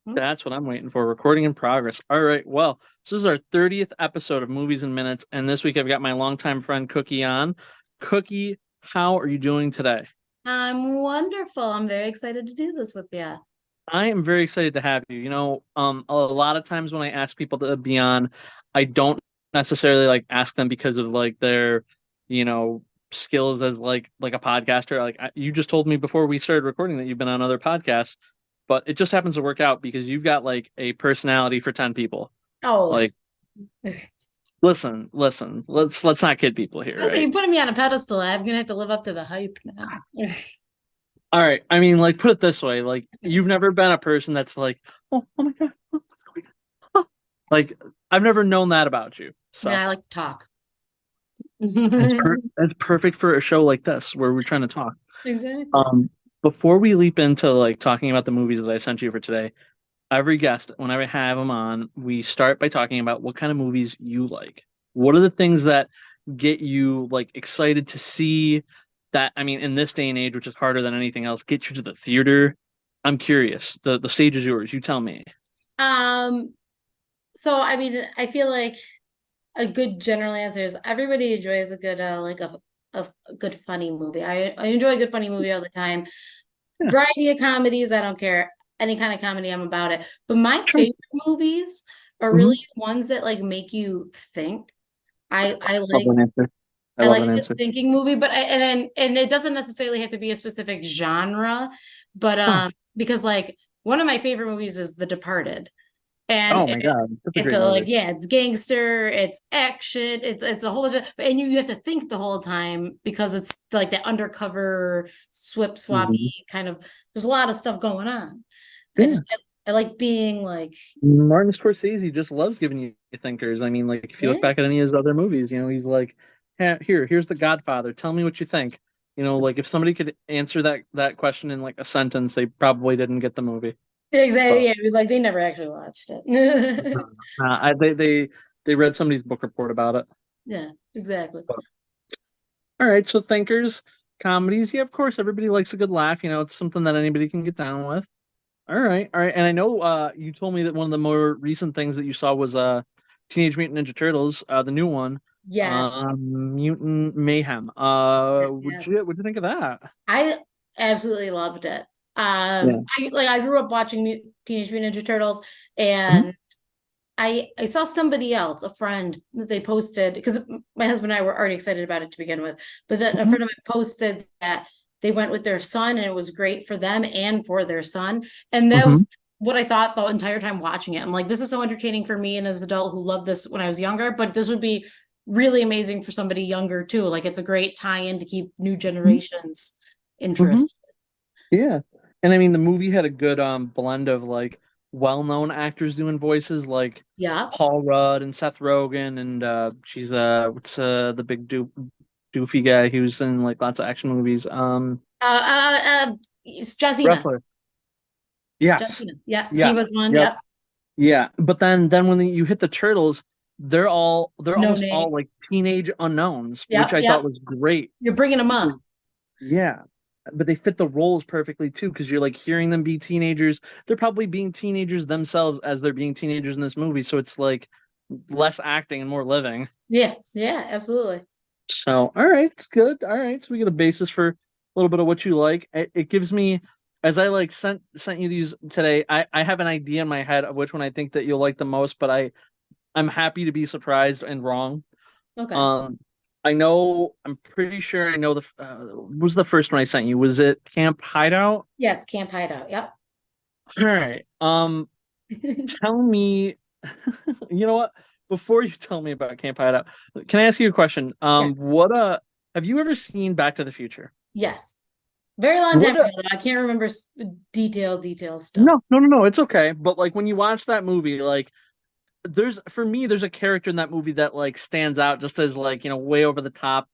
That's what I'm waiting for. Recording in progress. All right. Well, this is our 30th episode of Movies and Minutes, and this week I've got my longtime friend Cookie on. Cookie, how are you doing today? I'm wonderful. I'm very excited to do this with you. I am very excited to have you. A lot of times when I ask people to be on, I don't necessarily like ask them because of like their, you know, skills as like a podcaster. You just told me before we started recording that you've been on other podcasts, but it just happens to work out because you've got like a personality for 10 people. Oh, Like, listen, let's not kid people here, you're right? putting me on a pedestal. I'm gonna have to live up to the hype now. All right. I mean, like, put it this way, like, you've never been a person that's like, oh my God, what's going on? Oh. Like, I've never known that about you. Yeah, So I like to talk. that's perfect for a show like this where we're trying to talk. Exactly. Um, Before we leap into like talking about the movies that I sent you for today, every guest, whenever I have them on, we start by talking about what kind of movies you like. What are the things that get you like excited to see that, I mean, in this day and age, which is harder than anything else, get you to the theater? I'm curious. The stage is yours. You tell me. Um, so I mean, I feel like a good general answer is everybody enjoys a good a good funny movie. I enjoy a good funny movie all the time. Yeah, Variety of comedies, I don't care. Any kind of comedy, I'm about it. But my sure. favorite movies are Hmm. really ones that like make you think. I Love like that answer. I I love like that a good answer. thinking movie, but and it doesn't necessarily have to be a specific genre, but Oh, because like one of my favorite movies is The Departed. And oh my God. That's a it's great a like movie. yeah, it's gangster, it's action, it's a whole bunch of and you have to think the whole time because it's like that undercover swip Hmm. swappy kind of there's a lot of stuff going on. I Yeah. just I like being like Martin Scorsese just loves giving you thinkers. I mean, like if you yeah, look back at any of his other movies, he's like, here's The Godfather. Tell me what you think." Like if somebody could answer that question in like a sentence, they probably didn't get the movie. exactly But yeah, like they never actually watched it. they read somebody's book report about it. Yeah, exactly. But, all right, so thinkers, comedies, yeah, of course, everybody likes a good laugh. It's something that anybody can get down with. All right. And I know you told me that one of the more recent things that you saw was Teenage Mutant Ninja Turtles, the new one, Yes, Mutant Mayhem. yes, yes. What'd you think of that? I absolutely loved it. Yeah. I grew up watching Teenage Mutant Ninja Turtles, Mhm. and I saw somebody else, a friend, that they posted because my husband and I were already excited about it to begin with, but then a Mhm. friend of mine posted that they went with their son and it was great for them and for their son, and that Mhm. was what I thought the entire time watching it. I'm like, this is so entertaining for me and as an adult who loved this when I was younger, but this would be really amazing for somebody younger too. Like it's a great tie-in to keep new generations Mhm. interested. Yeah. And I mean, the movie had a good blend of like well-known actors doing voices like Yeah. Paul Rudd and Seth Rogen and she's what's the big doofy guy who's in like lots of action movies. It's John Cena. Wrestler. John Yes. Cena. Yeah, he Yeah. was one. Yep. Yep. Yeah. But then when you hit the turtles, they're No almost name. all like teenage unknowns, which Yep. I thought Yep. was great. You're bringing them up. Yeah. But they fit the roles perfectly too, because you're like hearing them be teenagers. They're probably being teenagers themselves as they're being teenagers in this movie. So it's like less acting and more living. Yeah. Yeah. Absolutely. So, all right, it's good. All right. So we get a basis for a little bit of what you like. It gives me, as I like sent you these today, I have an idea in my head of which one I think that you'll like the most, but I'm happy to be surprised and wrong. Okay. Um, I'm pretty sure I know what was the first one I sent you? Was it Camp Hideout? Yes. Camp Hideout. Yep. All right. Tell me, you know what? Before you tell me about Camp Hideout, can I ask you a question? Yeah. Have you ever seen Back to the Future? Yes. Very long time What ago, though. I can't remember detail stuff. no, it's okay. But like when you watch that movie, like for me, there's a character in that movie that like stands out just as like, way over the top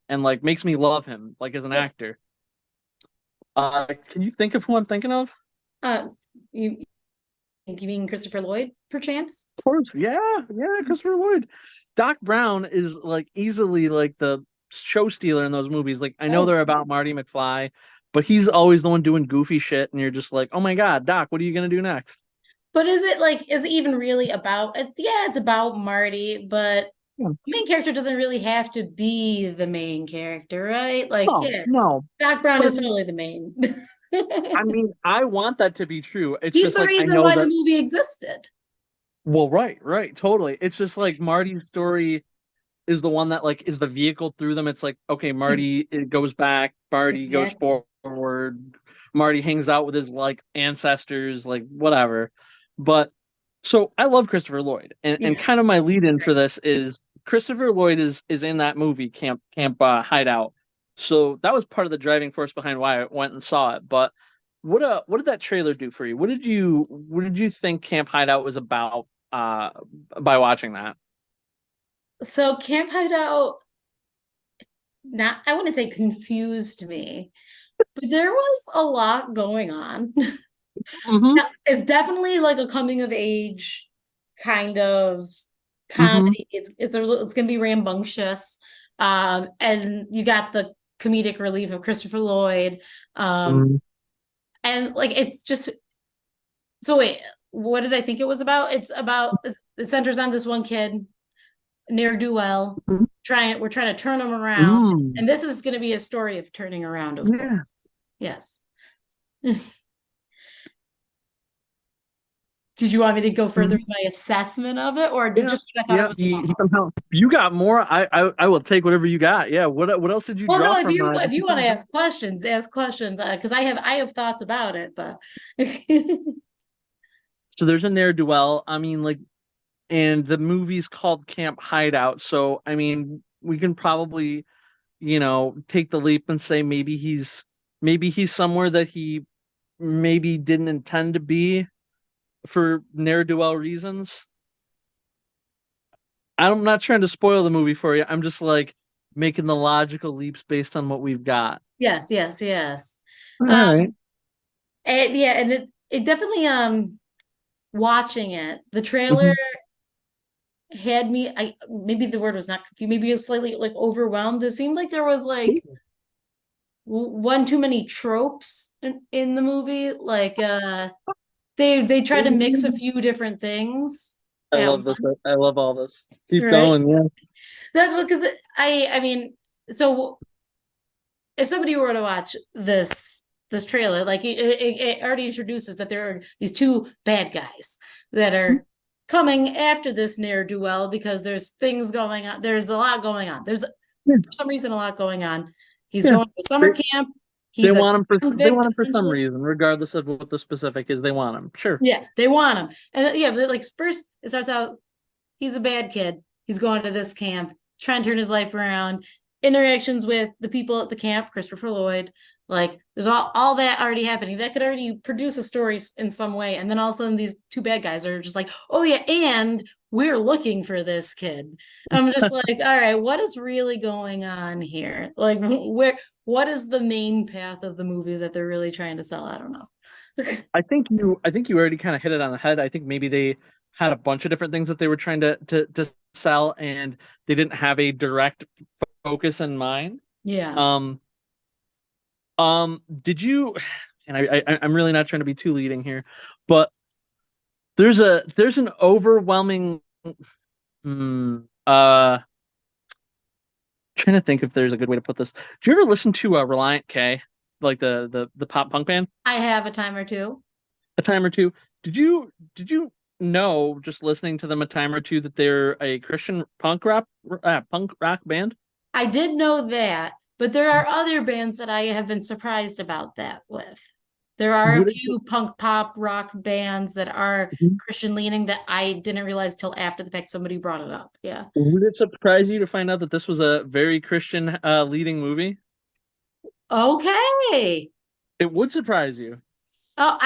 and like makes me love him, like as an Yeah. actor. Can you think of who I'm thinking of? Uh, you think you mean Christopher Lloyd, perchance? Of course, yeah, Christopher Lloyd. Doc Brown is like easily like the show stealer in those movies. Like I know Oh, they're about Marty McFly, but he's always the one doing goofy shit, and you're just like, oh my God, Doc, what are you gonna do next? But is it like, is it even really about it? Yeah, it's about Marty, but Yeah. the main character doesn't really have to be the main character, right? Like, No, yeah, no. Doc Brown But I is mean, totally the main. I want that to be true. It's He's just the like I reason know why the that. movie existed. Well, right, right, totally. It's just like Marty's story is the one that like is the vehicle through them. It's like, okay, Ex- Marty it goes back, Marty goes Exactly. forward, Marty hangs out with his like ancestors, like whatever. But so I love Christopher Lloyd, and Yeah, kind of my lead he's in for great. this is Christopher Lloyd is in that movie Camp Hideout. So that was part of the driving force behind why I went and saw it. But what did that trailer do for you? What did you think Camp Hideout was about by watching that? So Camp Hideout, not, I want to say confused me, but there was a lot going on. Mm-hmm. Yeah, it's definitely like a coming of age kind of Mm-hmm. comedy. It's gonna be rambunctious. And you got the comedic relief of Christopher Lloyd. Um, Mm-hmm. and like it's just, so wait, what did I think it was about? It centers on this one kid, ne'er do well, we're trying to turn him around. Mm. And this is gonna be a story of turning around, of course. Yeah. Yes. Did you want me to go further Mhm. with my assessment of it, or Yeah. just what I thought it Yeah. was He about? somehow you got more. I will take whatever you got. Yeah. What else did you Well, draw no, from if you just want from to that? ask questions, because I have thoughts about it, but So there's a ne'er do well. I mean, like, and the movie's called Camp Hideout. So I mean, we can probably take the leap and say maybe he's somewhere that he maybe didn't intend to be for ne'er do well reasons. I'm not trying to spoil the movie for you. I'm just like making the logical leaps based on what we've got. yes, yes, yes. All right. Um, and yeah, and it definitely watching it, the trailer Mhm. had me. I maybe the word was not confused. Maybe it was slightly like overwhelmed. It seemed like there was like one too many tropes in the movie. Like they try to mix a few different things I at love this. once, I love all this. Keep right? going. Yeah. That because I mean, so if somebody were to watch this trailer, like it already introduces that there are these two bad guys that are coming after this ne'er-do-well because there's things going on. There's a lot going on. There's Yeah. for some reason a lot going on. He's Yeah. going to summer They, camp. they He's a want him they convict want him for some essentially. reason, regardless of what the specific is. They want him. Sure. Yeah, they want him. And yeah, but like first it starts out he's a bad kid. He's going to this camp, trying to turn his life around. Interactions with the people at the camp, Christopher Lloyd. Like there's all that already happening. That could already produce a story in some way. And then all of a sudden these two bad guys are just like, oh yeah, and we're looking for this kid. And I'm just like, all right, what is really going on here? Like what is the main path of the movie that they're really trying to sell? I don't know. I think you already kind of hit it on the head. I think maybe they had a bunch of different things that they were trying to sell, and they didn't have a direct focus in mind. Yeah. Um, did you? And I'm really not trying to be too leading here, but there's an overwhelming. Mm, trying to think if there's a good way to put this. Do you ever listen to Reliant K, like the pop punk band? I have a time or two. A time or two. Did you know just listening to them a time or two that they're a Christian punk rock band? I did know that, but there are other bands that I have been surprised about that with. There are a Would it few punk pop rock bands that are Christian leaning that I didn't realize till after the fact somebody brought it up. Yeah. would it surprise you to find out that this was a very Christian leading movie? Okay. It would surprise you. Oh,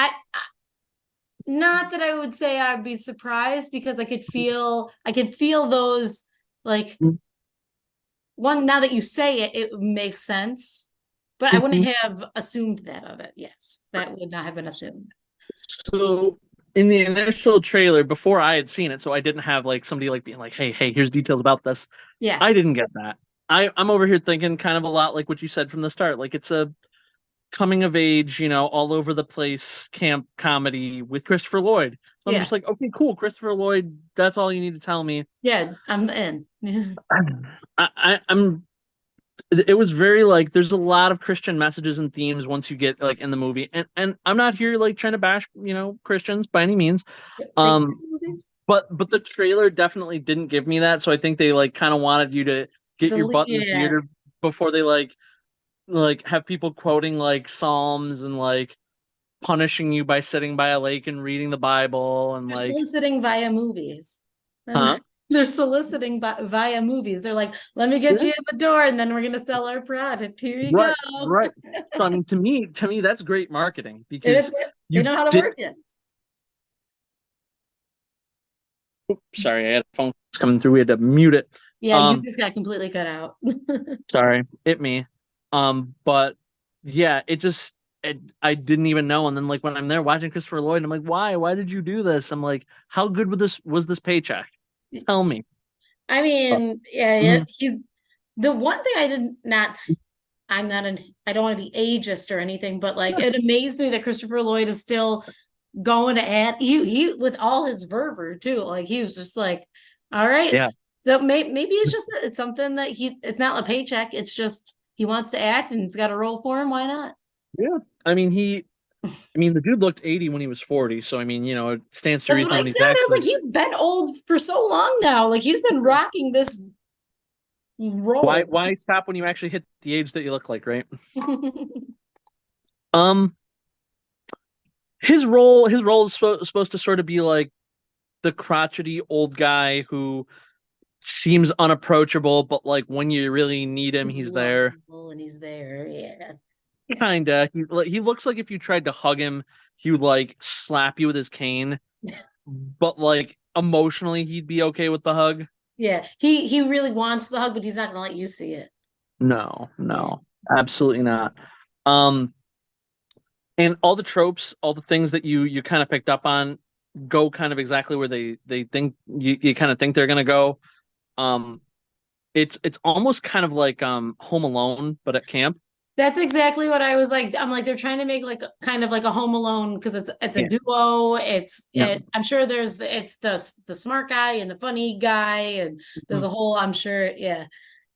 not that I would say I'd be surprised because I could feel those like one now that you say it, it makes sense. But I wouldn't Mhm. have assumed that of it. Yes, that would not have been assumed. So in the initial trailer, before I had seen it, so I didn't have like somebody like being like, hey, here's details about this. Yeah. I didn't get that. I'm over here thinking kind of a lot like what you said from the start. Like it's a coming of age, all over the place camp comedy with Christopher Lloyd. So I'm Yeah. just like, okay, cool, Christopher Lloyd. That's all you need to tell me. Yeah, I'm in. I'm. It was very like there's a lot of Christian messages and themes once you get like in the movie, and I'm not here like trying to bash Christians by any means. They can Um, do movies. but the trailer definitely didn't give me that, so I think they like kind of wanted you to get your butt in the Yeah. theater before they like have people quoting like Psalms and like punishing you by sitting by a lake and reading the Bible and They're like, soliciting via movies. huh? They're soliciting via movies. They're like, let me get Yeah. you in the door and then we're gonna sell our product. Here you go. Right, right. So I mean, to me, that's great marketing And it's because they you know how to did. work it. Sorry, I had a phone coming through. We had to mute it. Yeah, you Um, just got completely cut out. sorry, it me. But yeah, I didn't even know. And then like when I'm there watching Christopher Lloyd, I'm like, why? Why did you do this? I'm like, how good was this paycheck? Tell me. I Uh, mean, yeah, mhm. he's the one thing I did not I'm not an I don't want to be ageist or anything, but like Sure. it amazed me that Christopher Lloyd is still going at he with all his fervor too. Like he was just like, all right. Yeah, So maybe it's just it's something that it's not a paycheck. It's just he wants to act and it's got a role for him. Why not? yeah. I mean, the dude looked 80 when he was 40, so I mean, it stands to That's what reason I when he's said. I was like, actually. he's been old for so long now. Like he's been rocking this Why role. why stop when you actually hit the age that you look like, right? Um, his role is supposed to sort of be like the crotchety old guy who seems unapproachable, but like when you really need him, He's he's there. lovable and he's there. Yeah. Kinda. He looks like if you tried to hug him, he would like slap you with his cane, but like emotionally, he'd be okay with the hug. Yeah. He really wants the hug, but he's not gonna let you see it. No, Yeah. no, absolutely not. Um, and all the tropes, all the things that you kind of picked up on, go kind of exactly where they think you kind of think they're gonna go. Um, it's almost kind of like Home Alone, but at camp. That's exactly what I was like. I'm like, they're trying to make like kind of like a Home Alone because it's a Yeah. duo. Yeah. I'm sure it's the smart guy and the funny guy, and there's Mhm. a whole, I'm sure, yeah.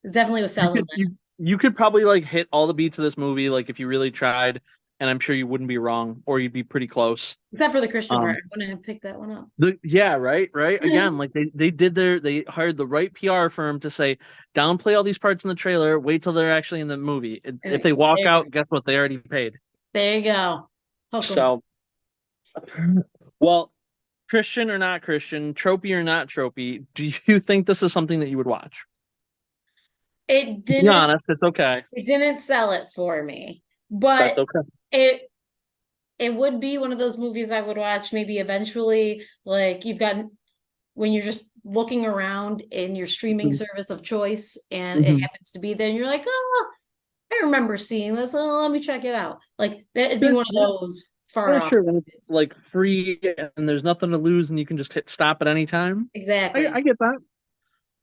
It's definitely was You selling could that. you could probably like hit all the beats of this movie like if you really tried, and I'm sure you wouldn't be wrong, or you'd be pretty close. Except for the Christian part. Um, I wouldn't have picked that one up. yeah, right. Again, like they hired the right PR firm to say downplay all these parts in the trailer, wait till they're actually in the movie. If they walk out, guess what? They already paid. There you go. Hook 'em. So, well, Christian or not Christian, tropey or not tropey, do you think this is something that you would watch? It Be didn't honest, it's okay. it didn't sell it for me, but That's okay. it it would be one of those movies I would watch maybe eventually. Like you've got when you're just looking around in your streaming service of choice and it Mm-hmm. happens to be there and you're like, oh, I remember seeing this. Oh, let me check it out. Like that'd be Sure, one of yeah, those far yeah, off sure. When it's movies. like free and there's nothing to lose, and you can just hit stop at any time. I Exactly. get that.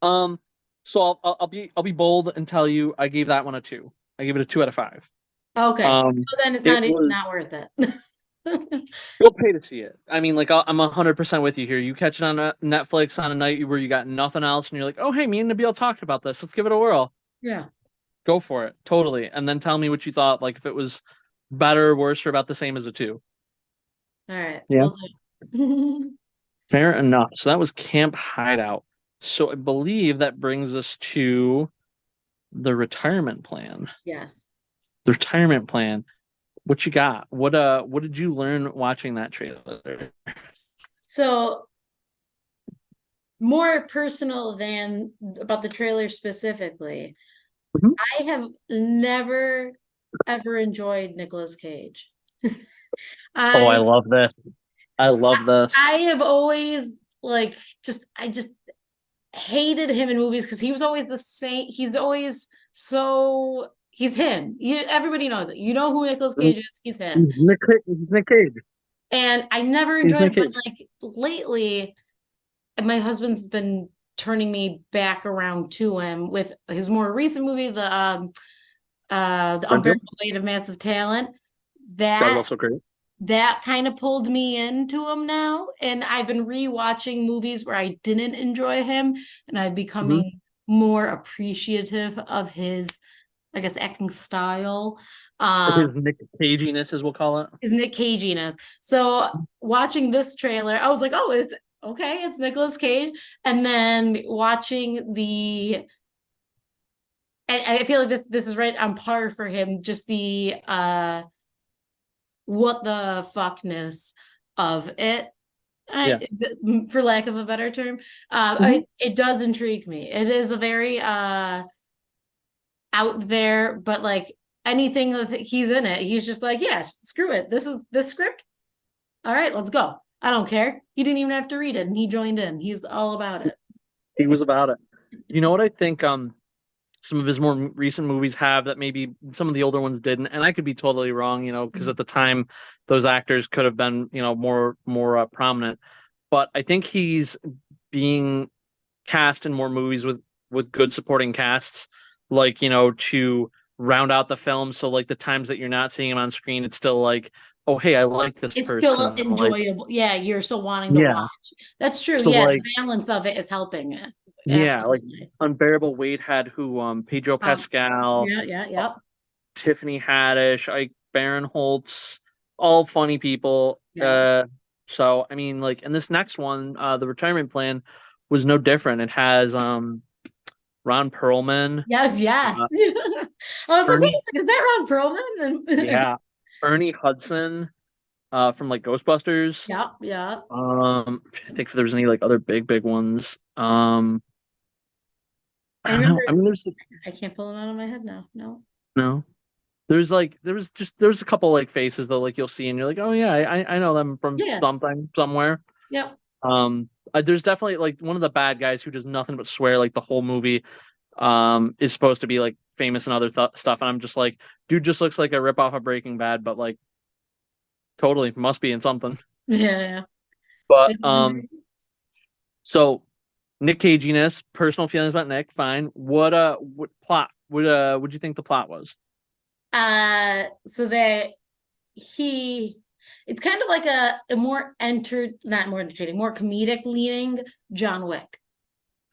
Um, so I'll be bold and tell you I gave that one a 2. I gave it a 2 out of 5. Okay. Um, So then it's it not was not worth it. you'll pay to see it. I mean, like I'm 100% with you here. You catch it on Netflix on a night where you got nothing else, and you're like, oh hey, me and Nabil talked about this. Let's give it a whirl. Yeah. Go for it, totally. And then tell me what you thought. Like if it was better, worse, or about the same as a 2. All right. Yeah. We'll do. Fair enough. So that was Camp Hideout. So I believe that brings us to the retirement plan. Yes. The retirement plan. What you got? What did you learn watching that trailer? So more personal than about the trailer specifically. Mhm. I have never ever enjoyed Nicolas Cage. Oh, I I love this. I love this. I have always like I just hated him in movies because he was always the same. He's always so he's him. Everybody knows it. You know who Nicolas Cage is, he's him. He's Nick Cage. And I never He's enjoyed Nick it, but Cage. like lately, my husband's been turning me back around to him with his more recent movie, the Renfield? unbearable weight of massive talent. That was that also great. that kind of pulled me into him now. And I've been rewatching movies where I didn't enjoy him, and I'm Hmm. becoming more appreciative of his, I guess, acting style. His Nick Caginess, as we'll call it. His Nick Caginess. So watching this trailer, I was like, oh, is okay, it's Nicolas Cage. And then watching I feel like this is right on par for him, just the what the fuckness of it. Yeah. For lack of a better term, Hmm. it does intrigue me. It is a very out there, but like anything with he's in it, he's just like, yeah, screw it. This is this script. All right, let's go. I don't care. He didn't even have to read it, and he joined in. He's all about He was about it. You know what I think? Some of his more recent movies have that maybe some of the older ones didn't, and I could be totally wrong, because it. at the time those actors could have been, more prominent. But I think he's being cast in more movies with good supporting casts, like to round out the film. So like the times that you're not seeing him on screen, it's still like, oh hey, I like this It's still person. Like enjoyable. Yeah, you're still wanting to yeah. watch. That's true. So Yeah, like the balance of it is helping it. yeah, like Absolutely. Unbearable Weight had who Pedro Pascal, Yeah, yeah, uh, yep, Tiffany Haddish, Ike Barinholtz, all funny people. yeah. So I mean, like, and this next one, the Retirement Plan, was no different. It has Ron Perlman, Yes, uh, yes. I was like, wait Ernie, a second, is that Ron Perlman? yeah, Ernie Hudson, from like Ghostbusters. Yep, yep. I think if there's any like other big ones. I I don't remember know. I mean, I can't pull him out of my head now. No. no. There's a couple like faces though, like you'll see and you're like, oh yeah, I know them from Yeah. something somewhere. Yep. There's definitely like one of the bad guys who does nothing but swear like the whole movie, is supposed to be like famous and other stuff, and I'm just like, dude, just looks like a rip off of Breaking Bad, but like totally must be in something. Yeah, But yeah. so Nick Caginess, personal feelings about Nick, fine. What plot? Would you think the plot was? So that he it's kind of like a more not more entertaining, more comedic leaning John Wick.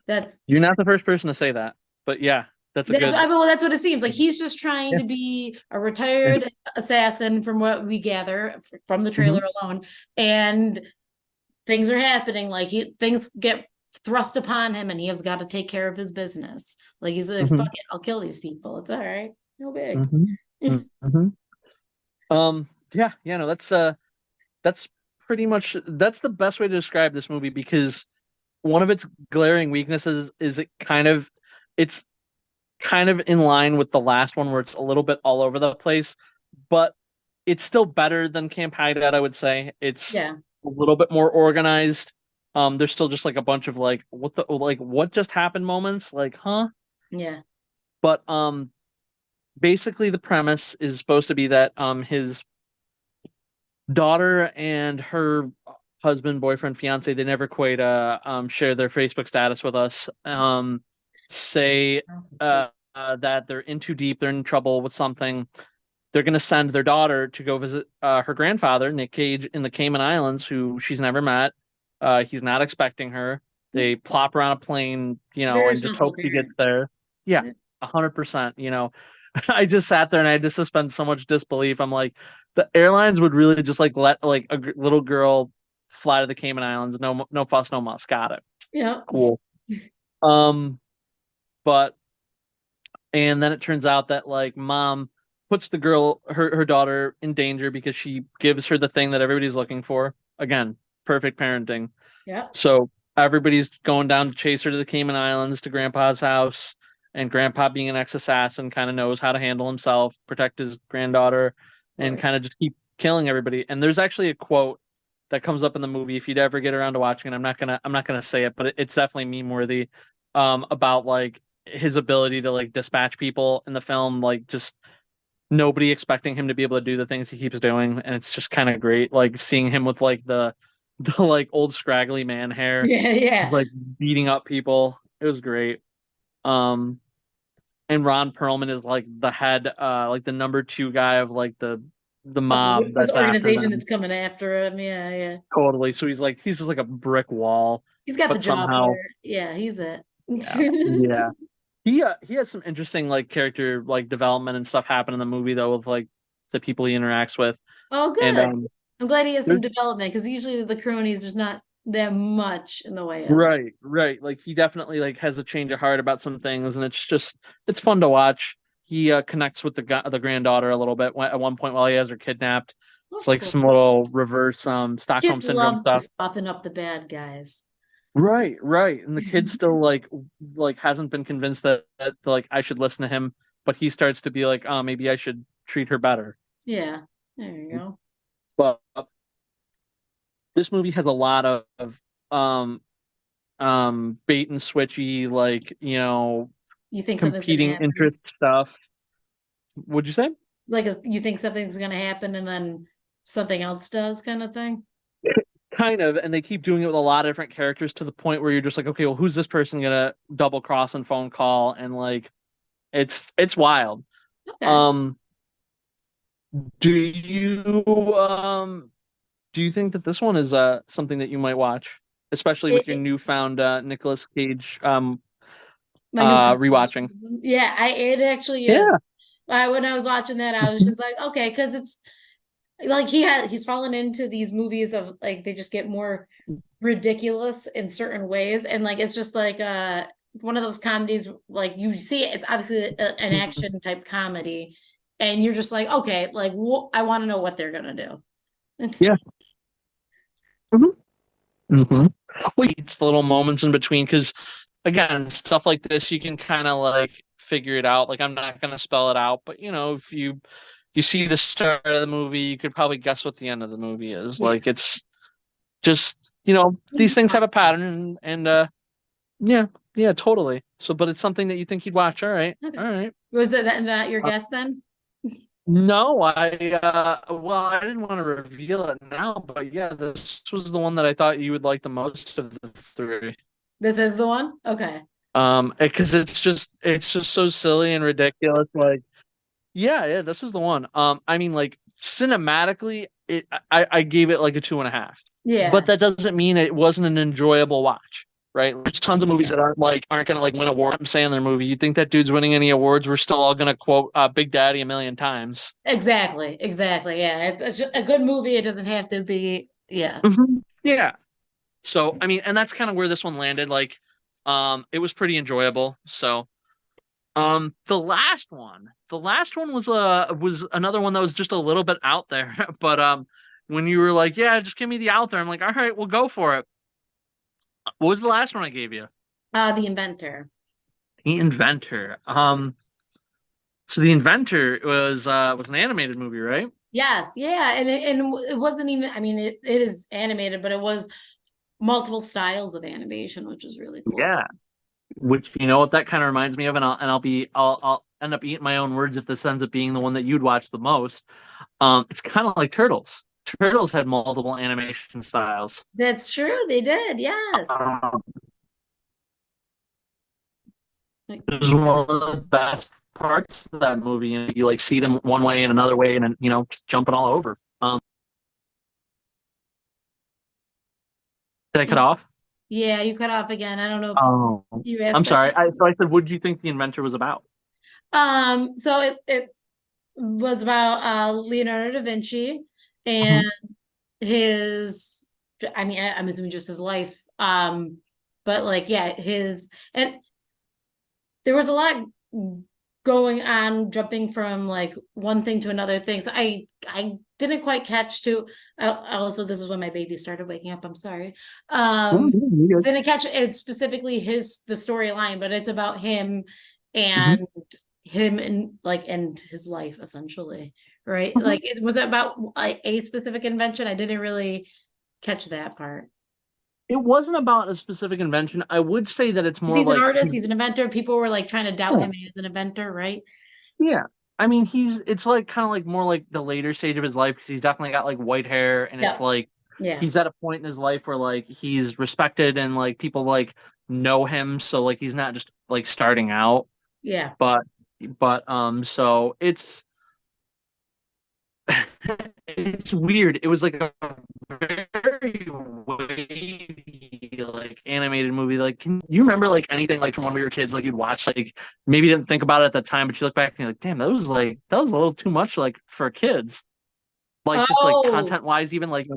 That's You're not the first person to say that, but yeah, that's a that's good. I mean, well, that's what it seems like. He's just trying Yeah. to be a retired assassin, from what we gather from the Hmm. trailer alone. And things are happening. Like things get thrust upon him, and he has got to take care of his business. Like he's like, Hmm. fuck it, I'll kill these people. It's all right, no big. Hmm. Hmm. Yeah, no, that's pretty much that's the best way to describe this movie, because one of its glaring weaknesses is it's kind of in line with the last one where it's a little bit all over the place, but it's still better than Camp Hideout, I would say. It's Yeah, a little bit more organized. There's still just like a bunch of like what just happened moments, like, huh? yeah, But basically the premise is supposed to be that his daughter and her husband, boyfriend, fiance, they never quite share their Facebook status with us. Say okay. that they're in too deep, they're in trouble with something. They're going to send their daughter to go visit her grandfather, Nick Cage, in the Cayman Islands, who she's never met. He's not expecting her. They plop her on a plane, Very and just responsible hope she gets parents. there. Yeah, Yeah. 100%. I just sat there and I just suspended so much disbelief. I'm like, the airlines would really just like let like a little girl fly to the Cayman Islands. No, no fuss, no muss. Got it. Yeah. Cool. Um, but and then it turns out that like mom puts the girl, her daughter, in danger because she gives her the thing that everybody's looking for. Again, perfect parenting. Yeah. So everybody's going down to chase her to the Cayman Islands to Grandpa's house, and Grandpa, being an ex-assassin, kind of knows how to handle himself, protect his granddaughter, Of and course. kind of just keep killing everybody. And there's actually a quote that comes up in the movie if you'd ever get around to watching it. I'm not gonna say it, but it's definitely meme worthy. About like his ability to like dispatch people in the film, like just nobody expecting him to be able to do the things he keeps doing, and it's just kind of great, like seeing him with like the like old scraggly man hair, Yeah, yeah. like beating up people. It was great. Um, and Ron Perlman is like the head, like the number two guy of like the the Oh, mob this that's after organization them. that's coming after him. Yeah, yeah. Totally. So he's just like a brick wall, He's got the but jaw for somehow, it. Yeah, he's it. yeah, yeah. He has some interesting like character like development and stuff happen in the movie though with like the people he interacts with. Oh, And good. I'm glad he has some there's development because usually the cronies, there's not that much in the way of. right, right. Like he definitely like has a change of heart about some things, and it's fun to watch. He connects with the granddaughter a little bit at one point while he has her kidnapped. Oh, It's like cool. some little reverse Stockholm Kids syndrome love to stuff. soften up the bad guys. Right, right. And the kid still like hasn't been convinced that like I should listen to him, but he starts to be like, oh, maybe I should treat her better. Yeah, there you go. But this movie has a lot of um bait and switchy like, You think something's gonna competing happen? interest stuff. Would you say? Like you think something's gonna happen and then something else does, kind of thing? Kind of, and they keep doing it with a lot of different characters to the point where you're just like, okay, well, who's this person gonna double cross and phone call? And like it's wild. Okay. Um, do you um do you think that this one is something that you might watch, especially with your It, newfound Nicolas Cage my new rewatching? yeah, it actually is. Yeah. When I was watching that, I was just like, okay, because it's like he's fallen into these movies of like they just get more ridiculous in certain ways, and like it's just like one of those comedies like you see it, it's obviously an action type comedy, and you're just like, okay, like I want to know what they're gonna do. Yeah. Mm-hmm. Well, it's the little moments in between because, again, stuff like this you can kind of like figure it out. Like I'm not gonna spell it out, but if you see the start of the movie, you could probably guess what the end of the movie is. Yeah. Like it's just these things have a pattern, and yeah, yeah, totally. So, but it's something that you think you'd watch. All right, Okay. all right. Was that not your Uh, guess then? no, well, I didn't want to reveal it now, but yeah, this was the one that I thought you would like the most of the three. This is the one? Okay. Because it's just so silly and ridiculous. Like, yeah, yeah, this is the one. I mean, like cinematically, I gave it like a 2.5, but Yeah. that doesn't mean it wasn't an enjoyable watch, right? There's tons of movies that aren't gonna like win awards. I'm saying their movie. You think that dude's winning any awards? We're still all gonna quote Big Daddy a million times. Exactly. Exactly. Yeah. It's just a good movie. It doesn't have to be. Yeah. Yeah. So I mean, and that's kind of where this one landed. Like, it was pretty enjoyable. So. The last one was another one that was just a little bit out there. But when you were like, yeah, just give me the out there, I'm like, all right, we'll go for it. What was the last one I gave you? The Inventor. The Inventor. So The Inventor was an animated movie, right? Yes. Yeah. And it wasn't even. I mean, it is animated, but it was multiple styles of animation, which is really cool. Yeah. Which what that kind of reminds me of, and I'll end up eating my own words if this ends up being the one that you'd watch the most. It's kind of like Turtles. Turtles had multiple animation styles. That's true. They did. Yes. Um, Like, It was one of the best parts of that movie, and you like see them one way and another way, and then jumping all over. Did I cut off? yeah, you cut off again. I don't know if Oh, you I'm asked. sorry. So I said, what do you think the inventor was about? So it was about Leonardo da Vinci and Mhm. his. I mean, I'm assuming just his life. But like, yeah, his and there was a lot going on, jumping from like one thing to another thing. So I didn't quite catch to. Also, this is when my baby started waking up. I'm sorry. Oh, Um, yeah, you good. didn't catch it specifically the storyline, but it's about him Mhm. and him and like and his life essentially, right? Mhm. Like it was about a specific invention. I didn't really catch that part. It wasn't about a specific invention. I would say that it's 'Cause more he's an like artist, he's an inventor. People were like trying to doubt yeah, him as an inventor, right? yeah. I mean, it's like kind of like more like the later stage of his life because he's definitely got like white hair, and it's Yeah. like Yeah. he's at a point in his life where like he's respected and like people like know him, so like he's not just like starting out. Yeah. But so it's weird. It was like a very wavy, like animated movie. Like, can you remember like anything like from when we were kids? Like you'd watch, like maybe didn't think about it at the time, but you look back and you're like, damn, that was a little too much like for kids. Like just like Oh, content wise, even like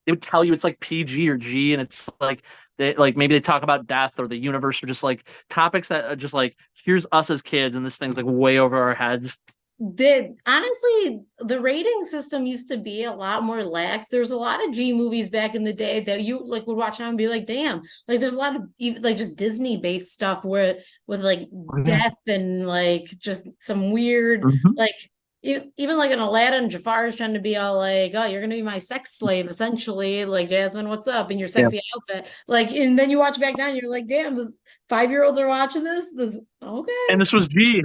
they would tell you it's like PG or G, and it's like they like maybe they talk about death or the universe or just like topics that are just like here's us as kids, and this thing's like way over our heads. honestly, the rating system used to be a lot more lax. There's a lot of G movies back in the day that you like would watch now and be like, damn, like there's a lot of like just Disney based stuff where with like Oh, yeah. death and like just some weird Mhm. like even like in Aladdin, Jafar is trying to be all like, "Oh, you're gonna be my sex slave, essentially." Like, Jasmine, what's up in your Yeah. sexy outfit? Like, and then you watch back now, and you're like, "Damn, this 5-year-olds are watching this. This okay." And this was G.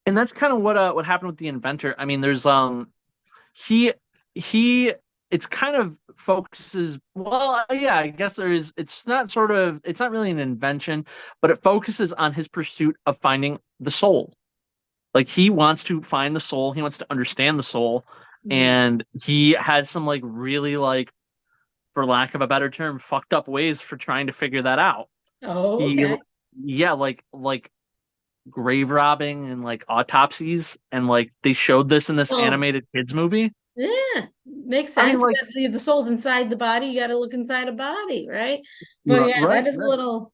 And that's kind of what happened with the inventor. I mean, there's he he it's kind of focuses well, yeah, I guess there is it's not really an invention, but it focuses on his pursuit of finding the soul. Like he wants to find the soul, he wants to understand the soul, Mhm. and he has some like really like for lack of a better term, fucked up ways for trying to figure that out. Oh, He okay. yeah, like grave robbing and like autopsies and like they showed this in this Well, animated kids movie. yeah, makes I mean sense. like The soul's inside the body. You got to look inside a body, right? But yeah, that is a right. little.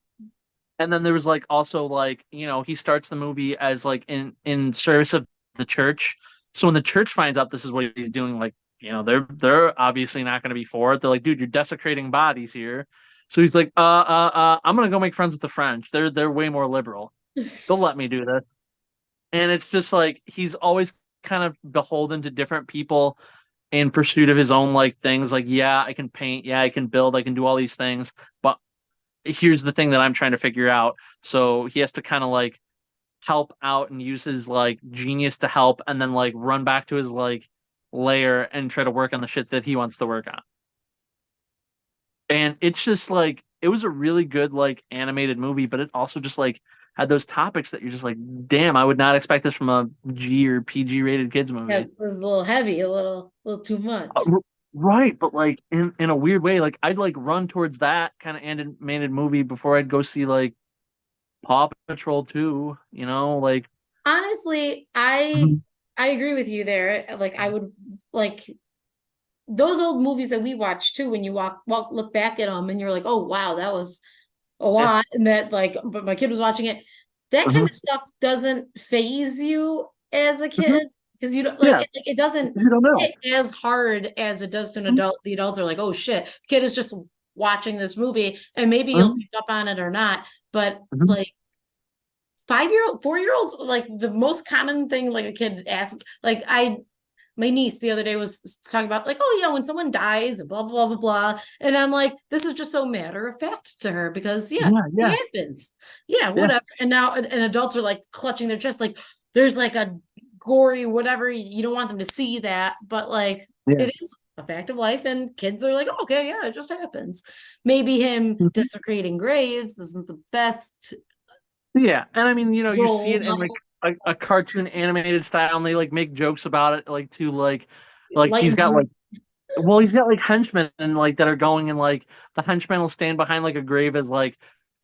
And then there was like also like, he starts the movie as like in service of the church. So when the church finds out this is what he's doing, like, they're obviously not going to be for it. They're like, dude, you're desecrating bodies here. So he's like, I'm gonna go make friends with the French. They're way more liberal. They'll let me do this. And it's just like he's always kind of beholden to different people in pursuit of his own like things. Like, yeah, I can paint, yeah, I can build, I can do all these things, but here's the thing that I'm trying to figure out. So he has to kind of like help out and use his like genius to help, and then like run back to his like lair and try to work on the shit that he wants to work on. And it's just like it was a really good like animated movie, but it also just like had those topics that you're just like, damn, I would not expect this from a G or PG rated kids Yeah, movie. it was a little heavy, a little too Uh, much. r- right, but like in a weird way, like I'd like run towards that kind of animated movie before I'd go see like Paw Patrol 2, like Honestly, Mhm. I agree with you there. Like, I would like those old movies that we watched too. When you look back at them, and you're like, "Oh wow, that was a Yeah. lot," and that like, but my kid was watching it. That kind Mhm. of stuff doesn't phase you as a Mhm. kid because you don't like Yeah, it doesn't you don't know. hit as hard as it does to an Mhm. adult. The adults are like, "Oh shit," the kid is just watching this movie, and maybe you'll Mhm. pick up on it or not. But Mhm. like 5-year-old, 4-year-olds, like the most common thing like a kid asks, like my niece the other day was talking about like, oh yeah, when someone dies and blah blah blah blah blah, and I'm like, this is just so matter of fact to her because yeah, Yeah, yeah, it happens, yeah, yeah. whatever. And now and adults are like clutching their chest, like there's like a gory whatever, you don't want them to see that, but like Yeah. it is a fact of life, and kids are like, oh, okay, yeah, it just happens. Maybe him Mhm. desecrating graves isn't the best Yeah, and I mean, you see role it in like model. a cartoon animated style, and they like make jokes about it, like to like Lighten the mood. he's got like henchmen and like that are going and like the henchmen will stand behind like a grave as like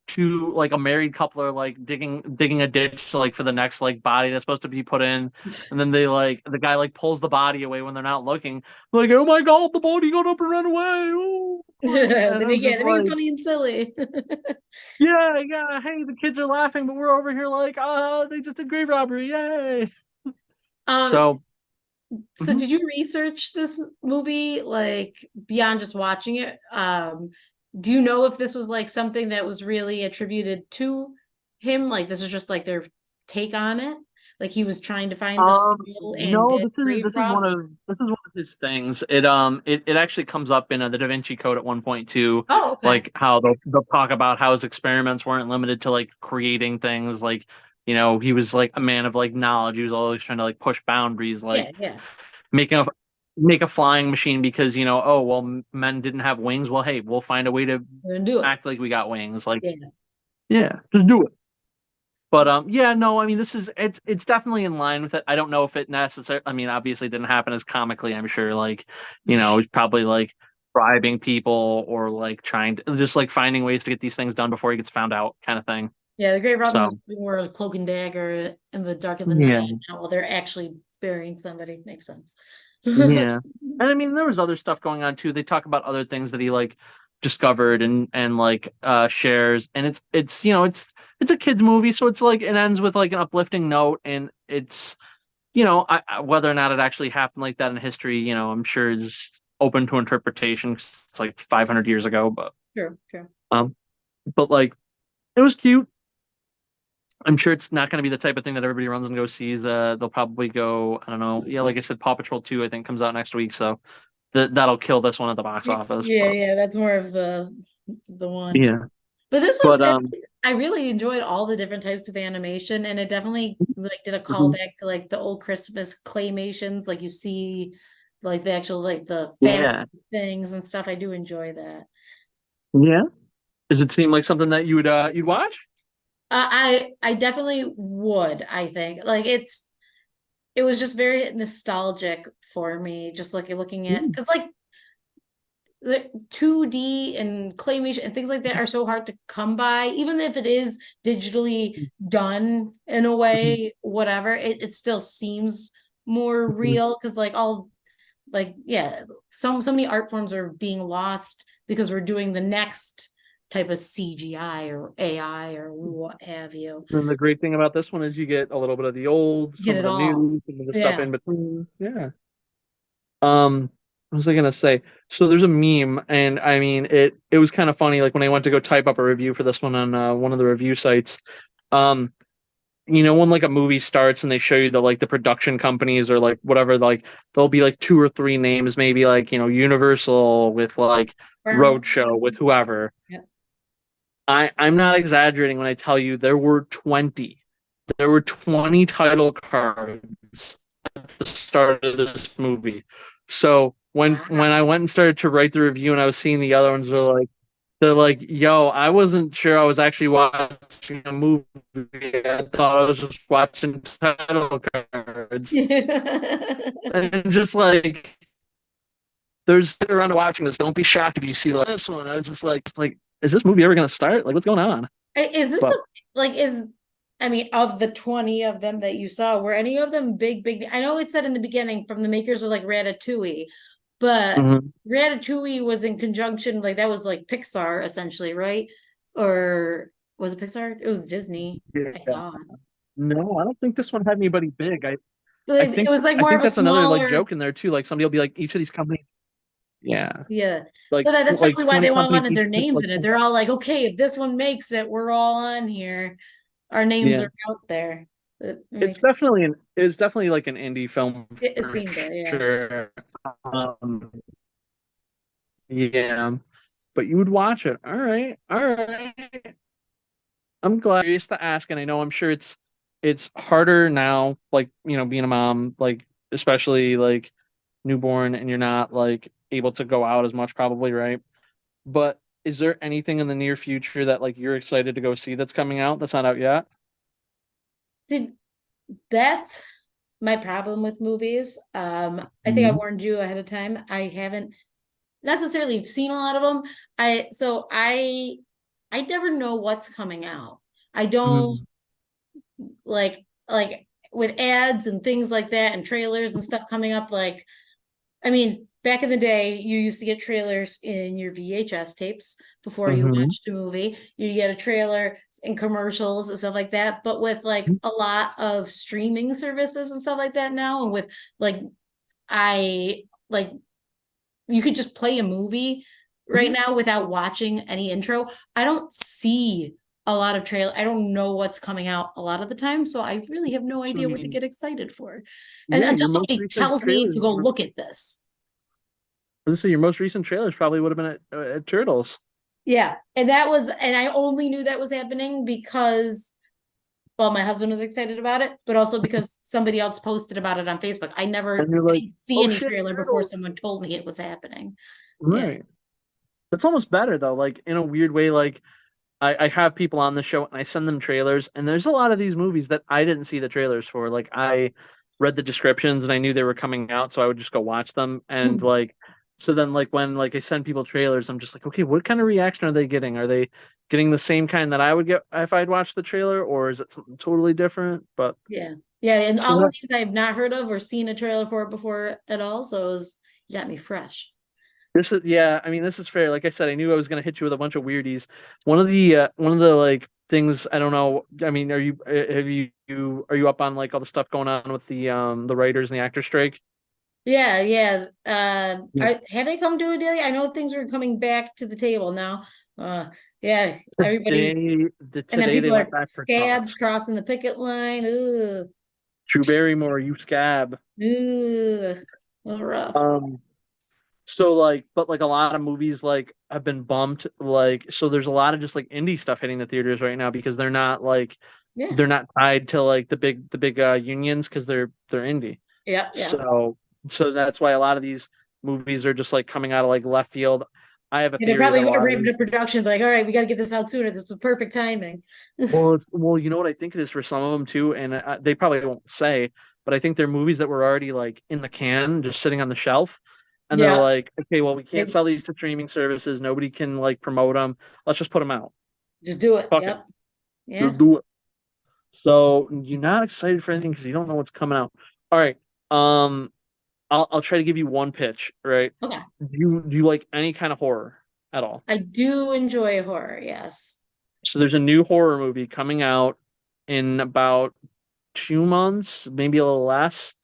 two like a married couple are like digging a ditch like for the next like body that's supposed to be put in, and then they like the guy like pulls the body away when they're not looking, like, oh my god, the body got up and ran away. Oh. And I'm Yeah, just they make it like, funny and silly. yeah, yeah, hey, the kids are laughing, but we're over here like, they just did grave robbery, yay. Um, So so mhm. did you research this movie like beyond just watching it? Do you know if this was like something that was really attributed to him? Like this is just like their take on it? Like he was trying to find the soul and No, did grave rob? this is one of his things. It actually comes up in the Da Vinci Code at one point too, Oh, okay. like how they'll talk about how his experiments weren't limited to like creating things, like he was like a man of like knowledge. He was always trying to like push boundaries, Yeah, like yeah. making a make a flying machine because oh well, men didn't have wings. Well, hey, we'll find a way to We're gonna do it. act like we got wings. Like, Yeah. yeah, just do it. But yeah, no, I mean it's definitely in line with it. I don't know if it necessarily, I mean, obviously it didn't happen as comically, I'm sure, like, it's probably like bribing people or like trying to just like finding ways to get these things done before he gets found out kind of thing. Yeah, the Grave Robin was So more cloak and dagger in the dark of the night. yeah. Now, while they're actually burying somebody, makes sense. Yeah. And I mean there was other stuff going on too. They talk about other things that he like discovered and like shares, and it's it's a kids movie, so it's like it ends with like an uplifting note, and it's whether or not it actually happened like that in history, I'm sure is open to interpretation 'cause it's like 500 years ago, True, true. um but like it was cute. I'm sure it's not going to be the type of thing that everybody runs and goes sees. They'll probably go, I don't know. Yeah, like I said, Paw Patrol 2 I think comes out next week, so that'll kill this one at the box office. Yeah, But yeah, that's more of the one. yeah. But this one, But I really enjoyed all the different types of animation, and it definitely like did a mhm. callback to like the old Christmas claymations, like you see like the actual like the family Yeah. things and stuff. I do enjoy that. Yeah. Does it seem like something that you'd watch? I definitely would, I think. Like it was just very nostalgic for me, just like looking at Mm. because like the 2D and claymation and things like that are so hard to come by, even if it is digitally done in a Mhm. way, whatever, it still seems more Mhm. real because like all like yeah, so many art forms are being lost because we're doing the next type of CGI or AI or what have you. And the great thing about this one is you get a little bit of the old, Get some of it the all. new, some of the stuff Yeah. in between. Yeah. Um, what was I gonna say? So there's a meme, and I mean it was kind of funny. Like when I went to go type up a review for this one on one of the review sites. Um, when like a movie starts and they show you the like the production companies or like whatever, like there'll be like two or three names, maybe like Universal with like Paramount. Roadshow with whoever. Yeah. I'm not exaggerating when I tell you there were 20. There were 20 title cards at the start of this movie. So when Wow. I went and started to write the review and I was seeing the other ones, they're like, yo, I wasn't sure I was actually watching a movie. I thought I was just watching title cards. And just like there's sitting around watching this. Don't be shocked if you see like this one. I was just like, is this movie ever gonna start? Like, what's going on? Is this a But like is I mean of the 20 of them that you saw, were any of them big? I know it said in the beginning from the makers of like Ratatouille, but mhm. Ratatouille was in conjunction, like that was like Pixar essentially, right? Or was it Pixar? It was Disney, I Yeah. thought. No, I don't think this one had anybody big. I But it think was like I more think of a that's another like smaller, joke in there too. Like somebody will be like, each of these companies, yeah, yeah. like So that's like probably why 20 they all companies wanted each their pick names like in it. They're all like, okay, if this one makes it, we're all on here. Our names yeah. are out there. It It's makes definitely like an indie film it for seemed it, yeah. sure. Um, yeah, but you would watch it. All right, all right. I'm glad you used to ask, and I know I'm sure it's harder now, like being a mom, like especially like newborn, and you're not like able to go out as much, probably, right? But is there anything in the near future that like you're excited to go see that's coming out that's not out yet? See, that's my problem with movies. I think I Mhm. warned you ahead of time. I haven't necessarily seen a lot of them. I never know what's coming out. I don't Mhm. like with ads and things like that and trailers and stuff coming up like I mean, back in the day, you used to get trailers in your VHS tapes before you Mhm. watched a movie. You get a trailer in commercials and stuff like that. But with like a lot of streaming services and stuff like that now, and with like I like you could just play a movie right Mhm. now without watching any intro. I don't see a lot of trailer. I don't know what's coming out a lot of the time, so I really have no So I idea what to mean, get excited for. And yeah, until your most somebody recent tells me to trailers. go look at this. Let's say your most recent trailers probably would have been at Turtles. Yeah. And I only knew that was happening because, well, my husband was excited about it, but also because somebody else posted about it on Facebook. And you're I like, didn't see oh any shit, trailer before Turtles. someone told me it was happening. Yeah. Right. That's almost better though. Like in a weird way, like I have people on the show and I send them trailers, and there's a lot of these movies that I didn't see the trailers for. Like I read the descriptions and I knew they were coming out, so I would just go watch them. And like, so then like when like I send people trailers, I'm just like, okay, what kind of reaction are they getting? Are they getting the same kind that I would get if I'd watched the trailer, or is it something totally different? But Yeah. Yeah, and so all of that, these I've not heard of or seen a trailer for it before at all, so you got me fresh. this is yeah, I mean this is fair. Like I said, I knew I was gonna hit you with a bunch of weirdies. One of the like things I don't know. I mean, are you up on like all the stuff going on with the writers and the actor strike? Yeah, yeah. Yeah. Have they come to a deal? I know things are coming back to the table now. Yeah, everybody's and then Today they people went are back for scabs talks. crossing the picket line. Ooh, Drew Barrymore, you scab. ooh, a little rough. Um, so like, but like a lot of movies like have been bumped. Like, so there's a lot of just like indie stuff hitting the theaters right now because Yeah, they're not tied to like the big unions because they're indie. yeah, yeah. So so that's why a lot of these movies are just like coming out of like left field. I have a And they're theory that probably a lot of ramping these, up production, like, all right, we got to get this out sooner. This is perfect timing. well, you know what I think it is for some of them too, and they probably won't say, but I think they're movies that were already like in the can, just sitting on the shelf, and they're Yeah, like, okay, well, we can't they sell these to streaming services. Nobody can like promote them. Let's just put them out. just do it. Fuck it, Yep. just Yeah. do it. So you're not excited for anything because you don't know what's coming out. All right. Um, I'll try to give you one pitch, right? Okay. Do you like any kind of horror at all? I do enjoy horror. Yes. So there's a new horror movie coming out in about 2 months, maybe a little less,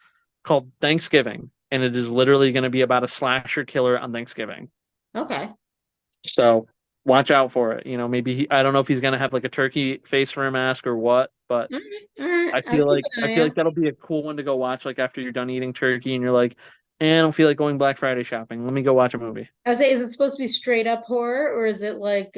called Thanksgiving, and it is literally going to be about a slasher killer on Thanksgiving. Okay. So watch out for it. You know, maybe I don't know if he's going to have like a turkey face for a mask or what, but All right. All right. I'll keep an I eye feel like out. that'll be a cool one to go watch like after you're done eating turkey and you're like, I don't feel like going Black Friday shopping. Let me go watch a movie. I was say, is it supposed to be straight up horror or is it like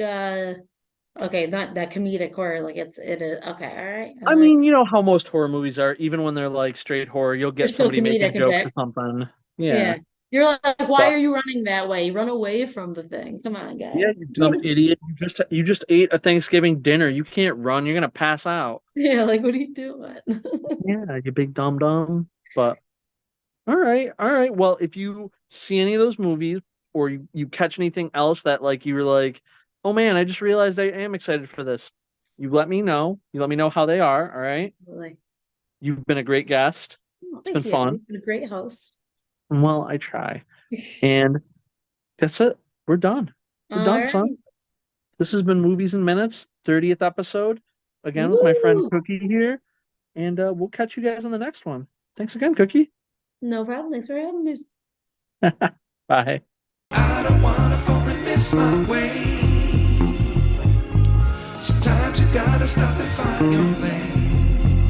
okay, not that comedic horror, like it is okay, all right. I I like mean, you know how most horror movies are, even when they're like straight horror, you'll they're get still somebody making comedic a jokes bit. or something. Yeah. Yeah. You're like, why But are you running that way? Run away from the thing. Come on, yeah, guy. you dumb idiot. You just ate a Thanksgiving dinner. You can't run. You're gonna pass out. Yeah, like what are you doing? Yeah, you big dumb dumb. But all right, all right. Well, if you see any of those movies or you catch anything else that like you were like, oh man, I just realized I am excited for this. You let me know. You let me know how they are. All right. Absolutely. You've been a great guest. Oh, It's been thank you. fun. You've been a great host. Well, I try. And that's it. We're done. We're All done, right. son. This has been Movies and Minutes, 30th episode. Again with my friend Woo! Cookie here. And we'll catch you guys on the next one. Thanks again, Cookie. No problem. Thanks for having me. Bye. I don't wanna fall and miss my way. Sometimes you gotta stop to find your lane.